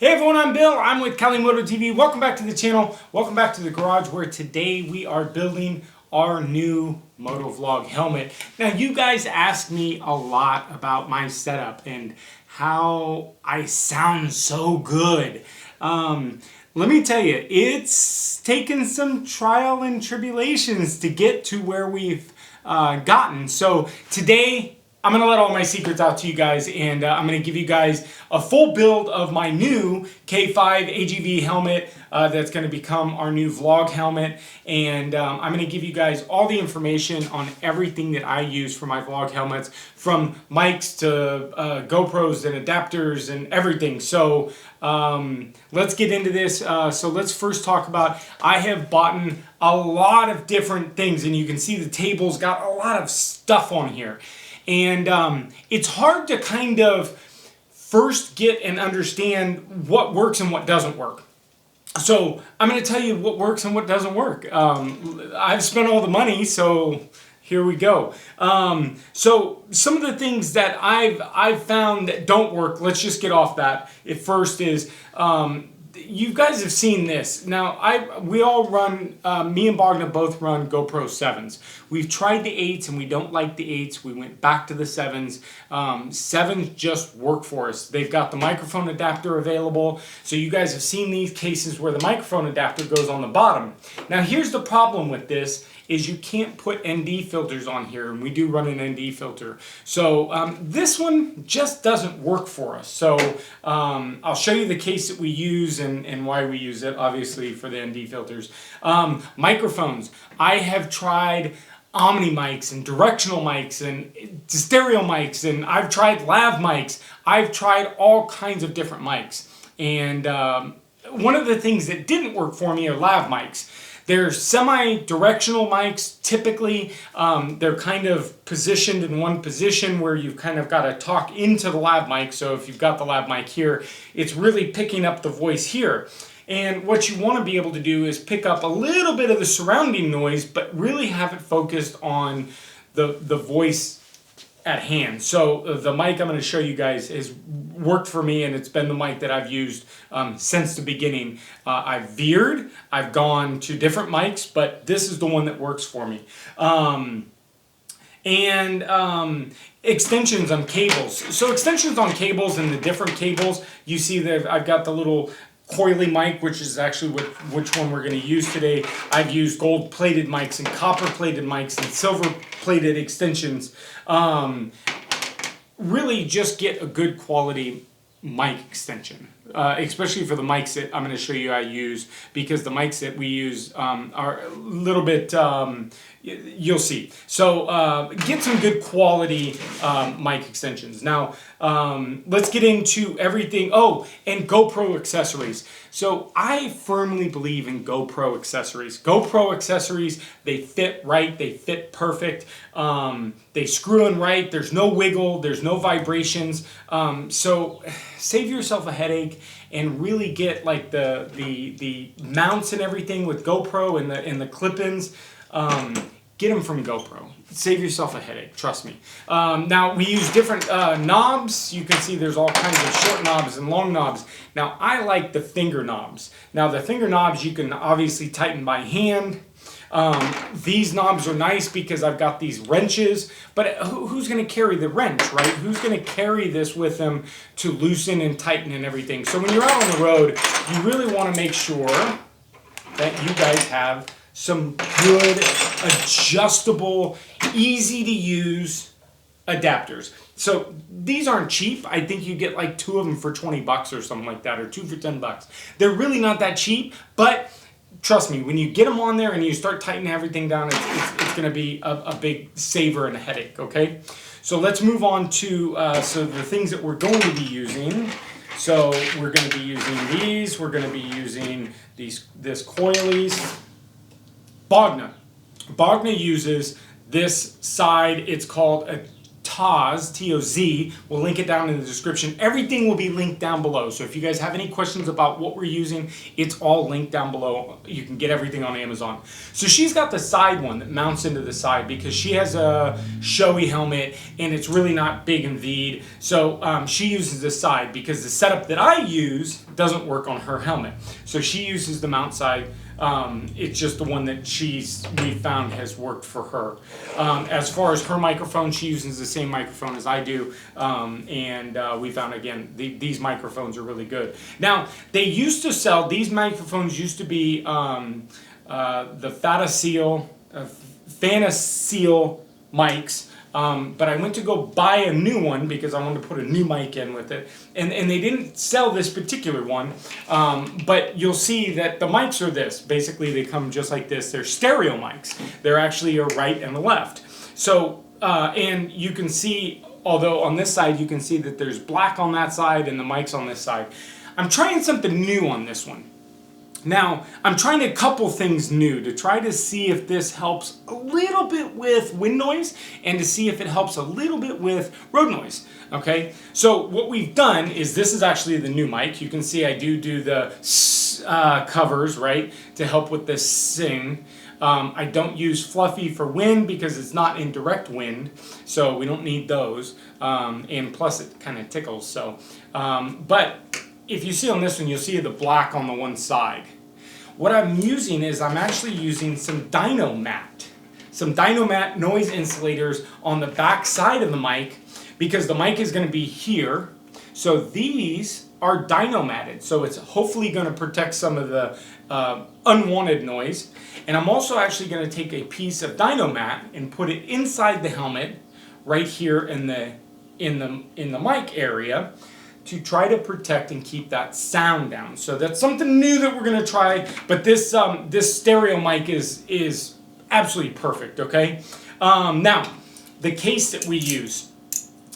Hey everyone, I'm Bill. I'm with Cali Moto TV. Welcome back to the channel. Welcome back to the garage where today we are building our new Moto-Vlog helmet. Now you guys ask me a lot about my setup and how I sound so good. Let me tell you, it's taken some trial and tribulations to get to where we've gotten. So today, I'm going to let all my secrets out to you guys, and I'm going to give you guys a full build of my new K5 AGV helmet that's going to become our new vlog helmet. And I'm going to give you guys all the information on everything that I use for my vlog helmets, from mics to GoPros and adapters and everything. So let's get into this. So let's first talk about, I have bought a lot of different things, and you can see the table's got a lot of stuff on here. And it's hard to kind of first get and understand what works and what doesn't work. So I'm going to tell you what works and what doesn't work. I've spent all the money, so here we go. So some of the things that I've found that don't work, let's just get off that. At first is, you guys have seen this. Now, we all run, me and Bogna both run GoPro 7s. We've tried the 8s and we don't like the 8s. We went back to the 7s. 7s just work for us. They've got the microphone adapter available. So you guys have seen these cases where the microphone adapter goes on the bottom. Now, here's the problem with this, is you can't put ND filters on here, and we do run an ND filter. So this one just doesn't work for us. So I'll show you the case that we use and why we use it, obviously, for the ND filters. Microphones. I have tried Omni mics and directional mics and stereo mics, and I've tried lav mics. I've tried all kinds of different mics. And one of the things that didn't work for me are lav mics. They're semi-directional mics. Typically, they're kind of positioned in one position where you've kind of got to talk into the lav mic. So if you've got the lav mic here, it's really picking up the voice here. And what you want to be able to do is pick up a little bit of the surrounding noise, but really have it focused on the voice at hand. So the mic I'm going to show you guys has worked for me, and it's been the mic that I've used since the beginning. I've veered, I've gone to different mics, but this is the one that works for me. Extensions on cables. So extensions on cables and the different cables, you see that I've got the little coily mic, which is actually which one we're going to use today. I've used gold-plated mics and copper-plated mics and silver-plated extensions. Really just get a good quality mic extension, especially for the mics that I'm going to show you I use, because the mics that we use are a little bit, you'll see. So get some good quality mic extensions. Now let's get into everything. Oh, and GoPro accessories. So I firmly believe in GoPro accessories. GoPro accessories, they fit right, they fit perfect, they screw in right, there's no wiggle, there's no vibrations. So save yourself a headache and really get like the mounts and everything with GoPro and the clip-ins. Get them from GoPro. Save yourself a headache, trust me. Now, we use different knobs. You can see there's all kinds of short knobs and long knobs. Now, I like the finger knobs. Now, the finger knobs you can obviously tighten by hand. These knobs are nice because I've got these wrenches, but who's going to carry the wrench, right? Who's going to carry this with them to loosen and tighten and everything? So when you're out on the road, you really want to make sure that you guys have some good, adjustable, easy to use adapters. So these aren't cheap. I think you get like 2 of them for 20 bucks or something like that, or 2 for 10 bucks. They're really not that cheap, but trust me, when you get them on there and you start tightening everything down, it's going to be a big saver and a headache, okay? So let's move on to so the things that we're going to be using. So we're going to be using these. We're going to be using this coilies. Bogna uses this side. It's called a Toz, T-O-Z. We'll link it down in the description. Everything will be linked down below. So if you guys have any questions about what we're using, it's all linked down below. You can get everything on Amazon. So she's got the side one that mounts into the side because she has a showy helmet and it's really not big and V'd. So she uses the side because the setup that I use doesn't work on her helmet. So she uses the mount side. It's just the one that we found has worked for her. As far as her microphone, she uses the same microphone as I do, and we found, again, these microphones are really good. Now, they used to sell, these microphones used to be the Fanaseal mics. But I went to go buy a new one because I wanted to put a new mic in with it. And they didn't sell this particular one. But you'll see that the mics are this. Basically, they come just like this. They're stereo mics. They're actually a right and a left. So, and you can see, although on this side you can see that there's black on that side and the mic's on this side. I'm trying something new on this one. Now, I'm trying a couple things new to try to see if this helps a little bit with wind noise and to see if it helps a little bit with road noise, okay? So what we've done is, this is actually the new mic. You can see I do the covers, right, to help with this sing. I don't use fluffy for wind because it's not in direct wind, so we don't need those, and plus it kind of tickles, so. But if you see on this one, you'll see the black on the one side. What I'm using is I'm actually using some Dynomat. Some Dynomat noise insulators on the back side of the mic because the mic is going to be here. So these are Dynomatted. So it's hopefully going to protect some of the unwanted noise. And I'm also actually going to take a piece of Dynomat and put it inside the helmet right here in the mic area, to try to protect and keep that sound down. So that's something new that we're gonna try, but this stereo mic is absolutely perfect, okay? Now, the case that we use.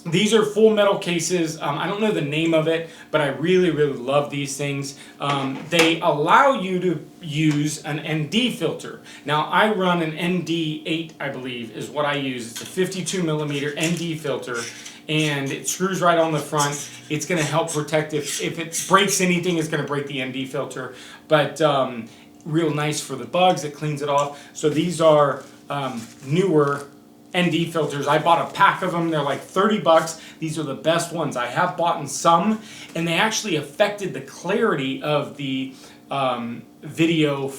These are full metal cases. I don't know the name of it, but I really, really love these things. They allow you to use an ND filter. Now, I run an ND8, I believe, is what I use. It's a 52 millimeter ND filter, and it screws right on the front. It's going to help protect if it breaks anything, it's going to break the ND filter. But real nice for the bugs, it cleans it off. So these are newer ND filters. I bought a pack of them. They're like 30 bucks. These are the best ones. I have bought some, and they actually affected the clarity of the video.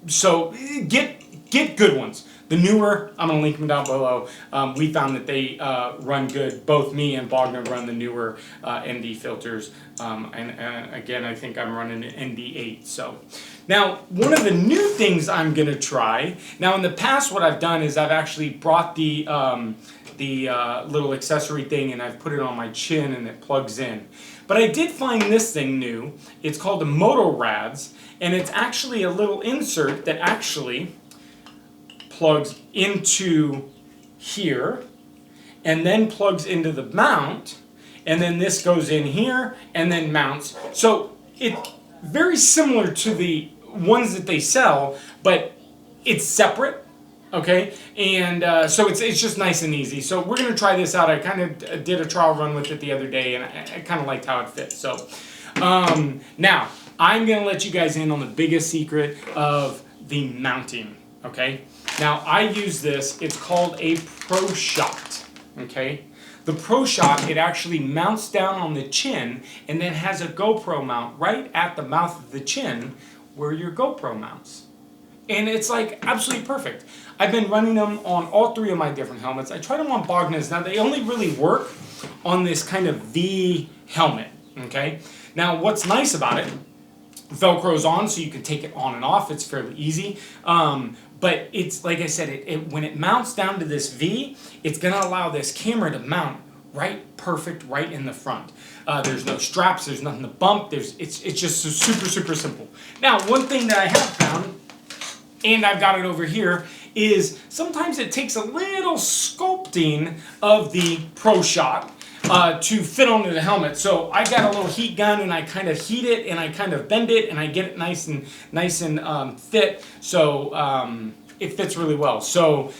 So get good ones. The newer, I'm going to link them down below. We found that they run good. Both me and Bogner run the newer ND filters. And again, I think I'm running an ND8. So now, one of the new things I'm going to try. Now, in the past, what I've done is I've actually brought the little accessory thing and I've put it on my chin and it plugs in. But I did find this thing new. It's called the Moto-Rads, and it's actually a little insert that actually plugs into here and then plugs into the mount, and then this goes in here and then mounts. So it's very similar to the ones that they sell, but it's separate, okay? And so it's just nice and easy. So we're going to try this out. I kind of did a trial run with it the other day, and I kind of liked how it fits. So now I'm going to let you guys in on the biggest secret of the mounting, okay? Now, I use this. It's called a Pro Shot, okay? The Pro Shot, it actually mounts down on the chin and then has a GoPro mount right at the mouth of the chin where your GoPro mounts. And it's like absolutely perfect. I've been running them on all three of my different helmets. I tried them on Bogner's. Now, they only really work on this kind of V helmet, okay? Now, what's nice about it, Velcro's on, so you can take it on and off. It's fairly easy. But it's, like I said, when it mounts down to this V, it's going to allow this camera to mount perfect right in the front. There's no straps, there's nothing to bump, it's just super, super simple. Now, one thing that I have found, and I've got it over here, is sometimes it takes a little sculpting of the Pro Shot to fit onto the helmet. So I got a little heat gun and I kind of heat it and I kind of bend it and I get it nice and fit, so it fits really well. So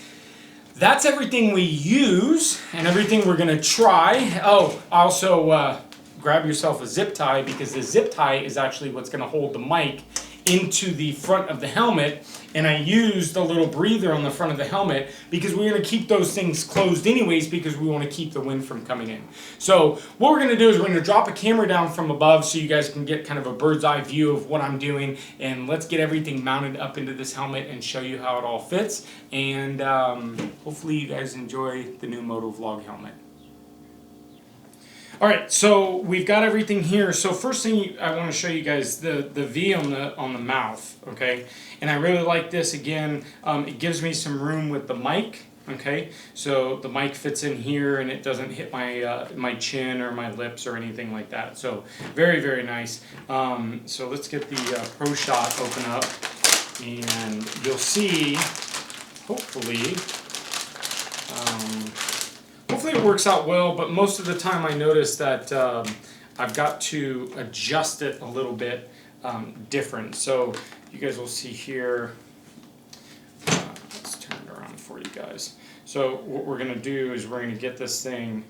that's everything we use and everything we're gonna try. Oh, also grab yourself a zip tie, because the zip tie is actually what's gonna hold the mic into the front of the helmet. And I used a little breather on the front of the helmet because we're going to keep those things closed anyways, because we want to keep the wind from coming in. So what we're going to do is we're going to drop a camera down from above so you guys can get kind of a bird's eye view of what I'm doing, and let's get everything mounted up into this helmet and show you how it all fits. And hopefully you guys enjoy the new Moto-Vlog helmet. All right, so we've got everything here. So first thing I want to show you guys the V on the mouth, okay? And I really like this. Again, it gives me some room with the mic, okay? So the mic fits in here and it doesn't hit my my chin or my lips or anything like that. So very, very nice. So let's get the Pro Shot open up, and you'll see, hopefully. Hopefully it works out well, but most of the time I notice that I've got to adjust it a little bit different. So you guys will see here, let's turn it around for you guys. So what we're going to do is we're going to get this thing,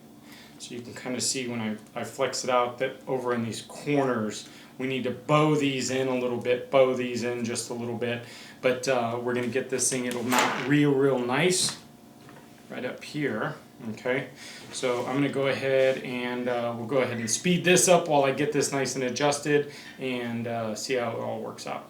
so you can kind of see when I flex it out, that over in these corners we need to bow these in a little bit, bow these in just a little bit. But we're going to get this thing, it'll mount real nice right up here. Okay, so I'm going to go ahead and we'll go ahead and speed this up while I get this nice and adjusted, and see how it all works out.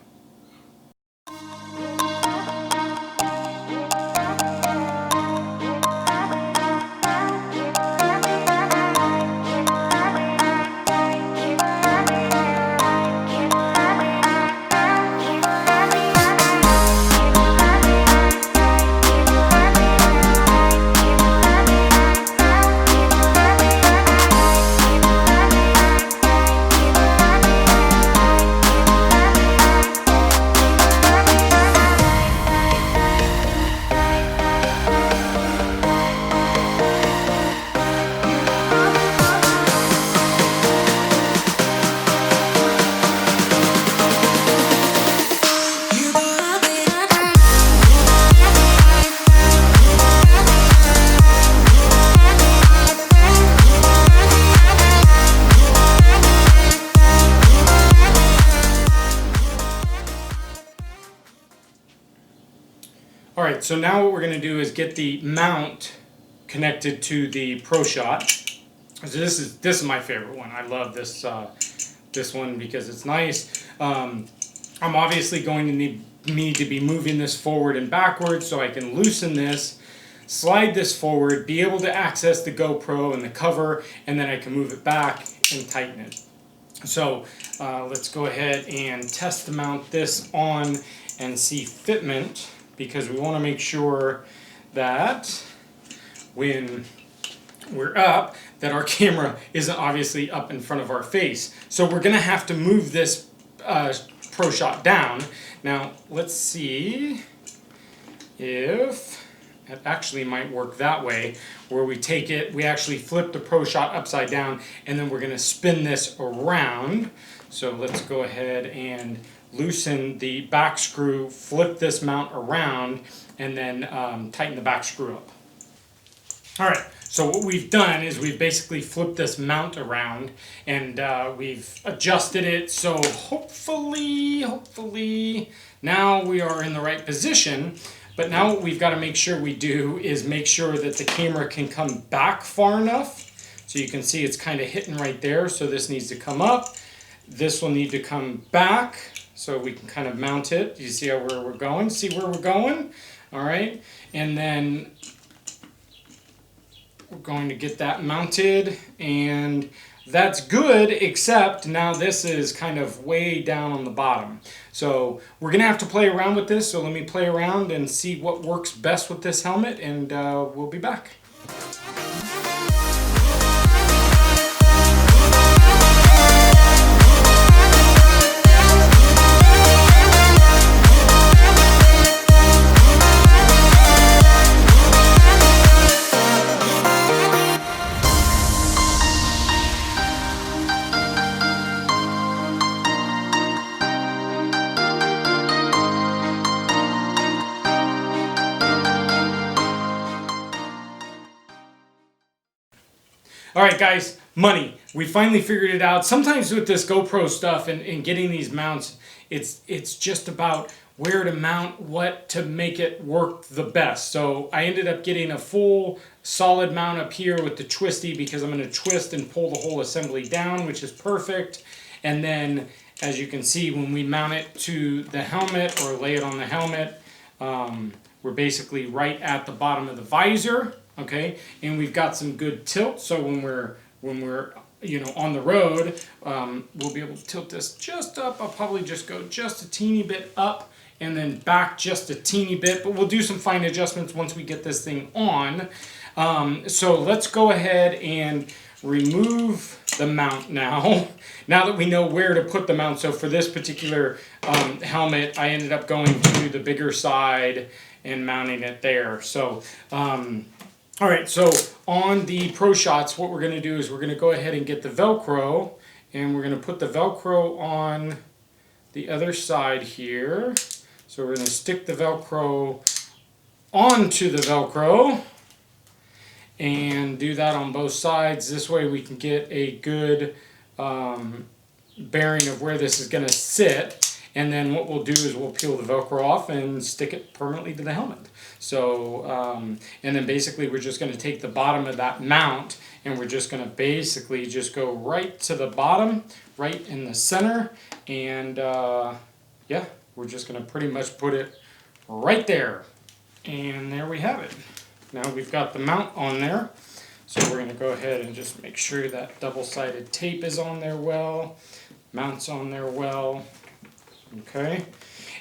Alright, so now what we're going to do is get the mount connected to the Pro Shot. So this is my favorite one. I love this this one because it's nice. I'm obviously going to need to be moving this forward and backwards, so I can loosen this, slide this forward, be able to access the GoPro and the cover, and then I can move it back and tighten it. So let's go ahead and test mount this on and see fitment, because we want to make sure that when we're up, that our camera isn't obviously up in front of our face. So we're going to have to move this Pro Shot down. Now let's see if it actually might work that way, where we take it, we actually flip the Pro Shot upside down, and then we're going to spin this around. So let's go ahead and loosen the back screw, flip this mount around, and then tighten the back screw up. Alright, so what we've done is we've basically flipped this mount around, and we've adjusted it, so hopefully now we are in the right position. But now what we've got to make sure we do is make sure that the camera can come back far enough. So you can see it's kind of hitting right there, so this needs to come up. This will need to come back, so we can kind of mount it. You see where we're going? See where we're going? All right, and then we're going to get that mounted, and that's good, except now this is kind of way down on the bottom. So we're going to have to play around with this, so let me play around and see what works best with this helmet, and we'll be back. All right, guys, money. We finally figured it out. Sometimes with this GoPro stuff and getting these mounts, it's just about where to mount what to make it work the best. So I ended up getting a full solid mount up here with the twisty because I'm going to twist and pull the whole assembly down, which is perfect. And then, as you can see, when we mount it to the helmet or lay it on the helmet, we're basically right at the bottom of the visor, okay? And we've got some good tilt, so when we're on the road, we'll be able to tilt this just up. I'll probably just go just a teeny bit up and then back just a teeny bit, but we'll do some fine adjustments once we get this thing on. So let's go ahead and remove the mount now. Now that we know where to put the mount. So for this particular helmet, I ended up going to the bigger side and mounting it there. So, all right, so on the Pro Shots, what we're gonna do is we're gonna go ahead and get the Velcro, and we're gonna put the Velcro on the other side here. So we're gonna stick the Velcro onto the Velcro and do that on both sides. This way we can get a good bearing of where this is gonna sit. And then what we'll do is we'll peel the Velcro off and stick it permanently to the helmet. So, and then basically we're just going to take the bottom of that mount and we're just going to basically just go right to the bottom, right in the center. And yeah, we're just going to pretty much put it right there. And there we have it. Now we've got the mount on there. So we're going to go ahead and just make sure that double-sided tape is on there well, mount's on there well. Okay,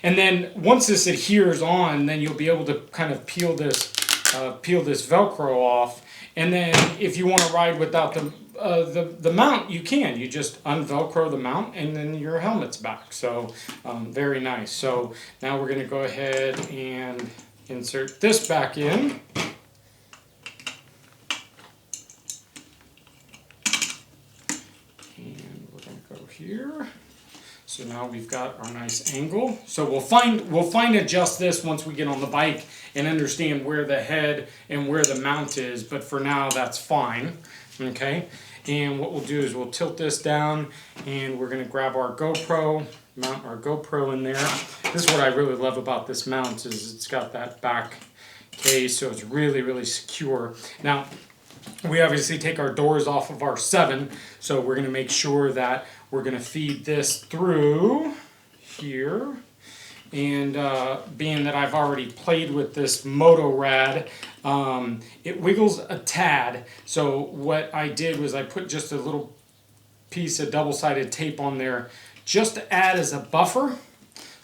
and then once this adheres on, then you'll be able to kind of peel this Velcro off. And then if you want to ride without the mount, you can. You just unvelcro the mount, and then your helmet's back. So very nice. So now we're going to go ahead and insert this back in. And we're going to go here. So now we've got our nice angle. So we'll fine adjust this once we get on the bike and understand where the head and where the mount is. But for now, that's fine. Okay. And what we'll do is we'll tilt this down, and we're going to grab our GoPro, mount our GoPro in there. This is what I really love about this mount is it's got that back case, so it's really, really secure. Now, we obviously take our doors off of our 7, so we're going to make sure that we're going to feed this through here. And being that I've already played with this Moto-Rad, it wiggles a tad. So what I did was I put just a little piece of double-sided tape on there just to add as a buffer.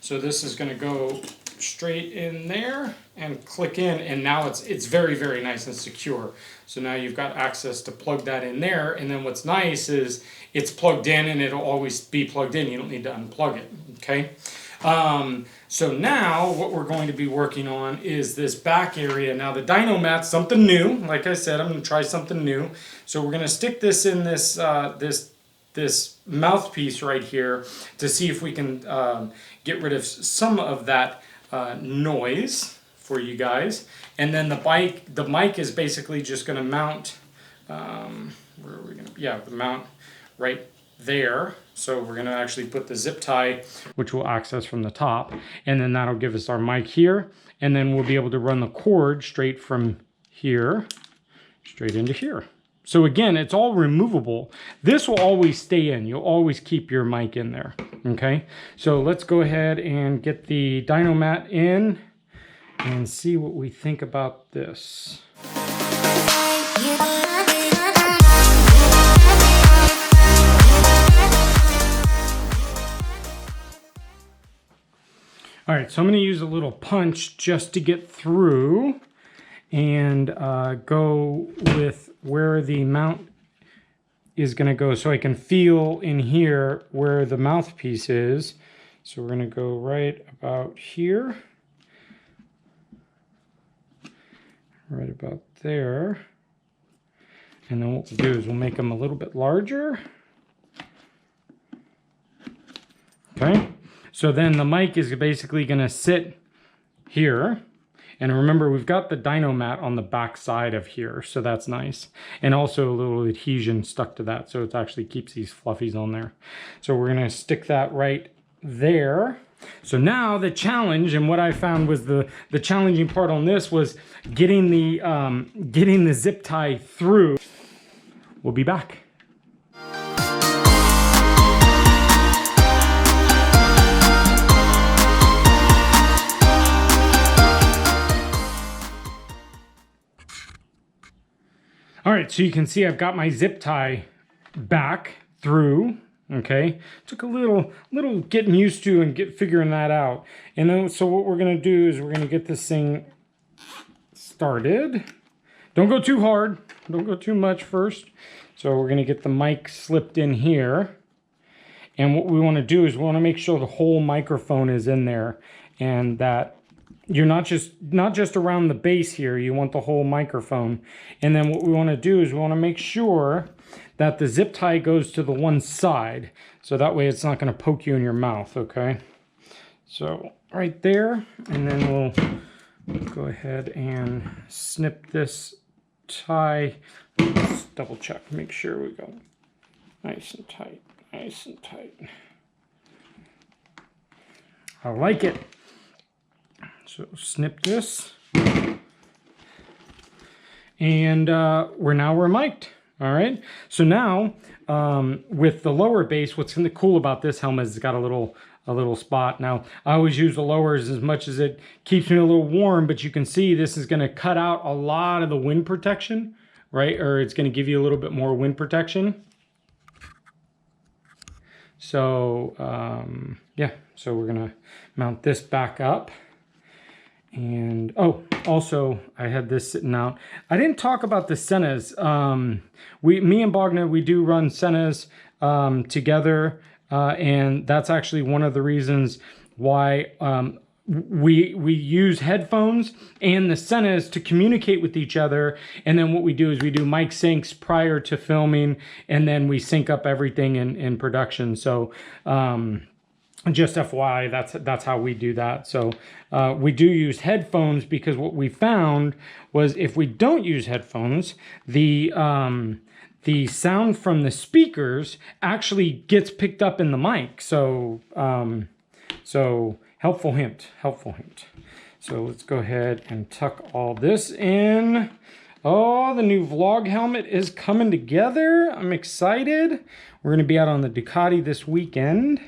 So this is going to go straight in there and click in, and now it's very, very nice and secure. So now you've got access to plug that in there, and then what's nice is it's plugged in and it'll always be plugged in. You don't need to unplug it, okay? So now what we're going to be working on is this back area. Now the dyno mat's something new. Like I said, I'm going to try something new. So we're going to stick this in this this mouthpiece right here to see if we can get rid of some of that noise for you guys. And then the mic is basically just going to mount, where are we going to, yeah, mount right there. So we're going to actually put the zip tie, which we'll access from the top, and then that'll give us our mic here, and then we'll be able to run the cord straight from here, straight into here. So again, it's all removable. This will always stay in. You'll always keep your mic in there, okay? So let's go ahead and get the dyno mat in and see what we think about this. All right, so I'm going to use a little punch just to get through and go with where the mount is going to go, so I can feel in here where the mouthpiece is. So we're going to go right about here, right about there, and then what we'll do is we'll make them a little bit larger. Okay, so then the mic is basically going to sit here, And remember, we've got the dyno mat on the back side of here, so that's nice. And also a little adhesion stuck to that, so it actually keeps these fluffies on there. So we're gonna stick that right there. So now the challenge, and what I found was the challenging part on this was getting the zip tie through. We'll be back. All right, so you can see I've got my zip tie back through. Okay, took a little getting used to and figuring that out. And then, so what we're gonna do is we're gonna get this thing started. Don't go too hard, don't go too much first. So we're gonna get the mic slipped in here. And what we wanna do is we wanna make sure the whole microphone is in there, and that you're not just around the base here, you want the whole microphone. And then what we wanna do is we wanna make sure that the zip tie goes to the one side, so that way it's not going to poke you in your mouth, okay? So right there, and then we'll go ahead and snip this tie. Let's double check, make sure we go nice and tight, nice and tight. I like it. So snip this, and we're mic'd. All right, so now with the lower base, what's cool about this helmet is it's got a little spot. Now, I always use the lowers as much as it keeps me a little warm, but you can see this is gonna cut out a lot of the wind protection, right? Or it's gonna give you a little bit more wind protection. So, yeah, so we're gonna mount this back up. And oh, also I had this sitting out. I didn't talk about the Senas. Me and Bogna, we do run Senas together, and that's actually one of the reasons why we use headphones and the Senas to communicate with each other. And then what we do is we do mic syncs prior to filming, and then we sync up everything in production. So just FYI, that's how we do that. So we do use headphones, because what we found was if we don't use headphones, the sound from the speakers actually gets picked up in the mic. So so helpful hint. So let's go ahead and tuck all this in. Oh, the new vlog helmet is coming together. I'm excited. We're gonna be out on the Ducati this weekend.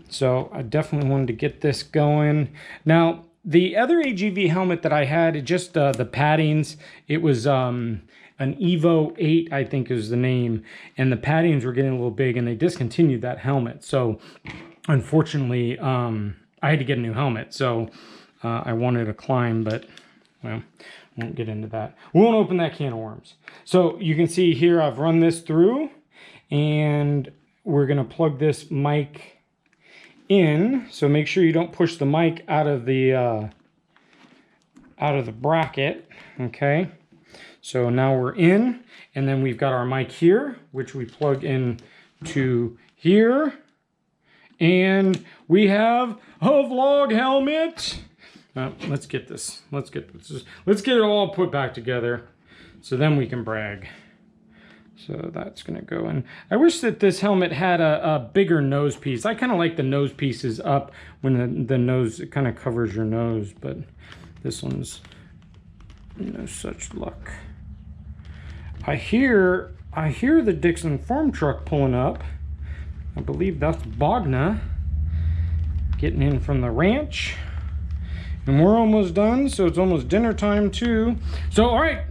So I definitely wanted to get this going. Now, the other AGV helmet that I had, it just the paddings, it was an Evo 8, I think is the name, and the paddings were getting a little big, and they discontinued that helmet. So unfortunately, I had to get a new helmet. So I wanted to climb, but well, won't get into that. We won't open that can of worms. So you can see here, I've run this through, and we're gonna plug this mic in. So make sure you don't push the mic out of the bracket. Okay, so now we're in, and then we've got our mic here, which we plug in to here, and we have a vlog helmet. Let's get this. Let's get it all put back together, so then we can brag. So that's gonna go in. I wish that this helmet had a bigger nose piece. I kind of like the nose pieces up when the nose kind of covers your nose, but this one's no such luck. I hear the Dixon farm truck pulling up. I believe that's Bogna getting in from the ranch. And we're almost done, so it's almost dinner time too. So all right,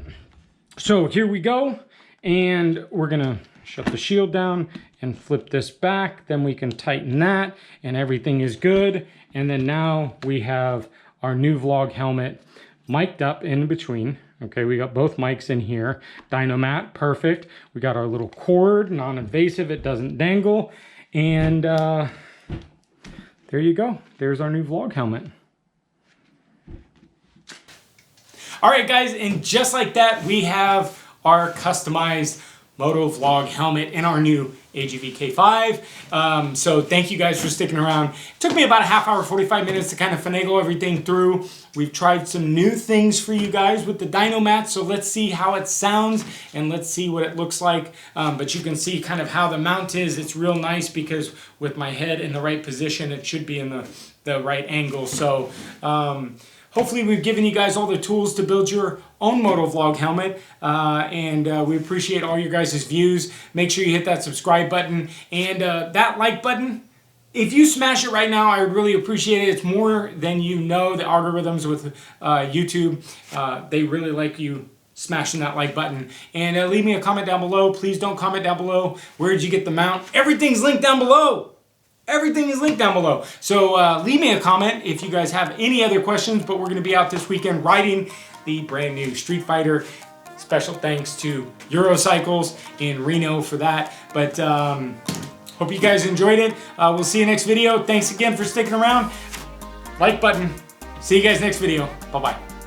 so here we go. And we're gonna shut the shield down and flip this back. Then we can tighten that, and everything is good. And then now we have our new vlog helmet mic'd up in between. Okay, we got both mics in here. Dynomat, perfect. We got our little cord, non-invasive, it doesn't dangle. And there you go. There's our new vlog helmet. All right, guys, and just like that, we have our customized Moto-Vlog helmet in our new AGV K5. So thank you guys for sticking around. It took me about a half hour, 45 minutes to kind of finagle everything through. We've tried some new things for you guys with the dyno mat, so let's see how it sounds and let's see what it looks like. But you can see kind of how the mount is. It's real nice because with my head in the right position, it should be in the right angle. So hopefully we've given you guys all the tools to build your own Moto-Vlog helmet, and we appreciate all your guys' views. Make sure you hit that subscribe button and that like button. If you smash it right now, I would really appreciate it. It's more than you know. The algorithms with YouTube, they really like you smashing that like button. And leave me a comment down below. Please don't comment down below. Where did you get the mount? Everything's linked down below. Everything is linked down below. So leave me a comment if you guys have any other questions, but we're going to be out this weekend riding the brand new Street Fighter. Special thanks to Eurocycles in Reno for that. But hope you guys enjoyed it. We'll see you next video. Thanks again for sticking around. Like button. See you guys next video. Bye-bye.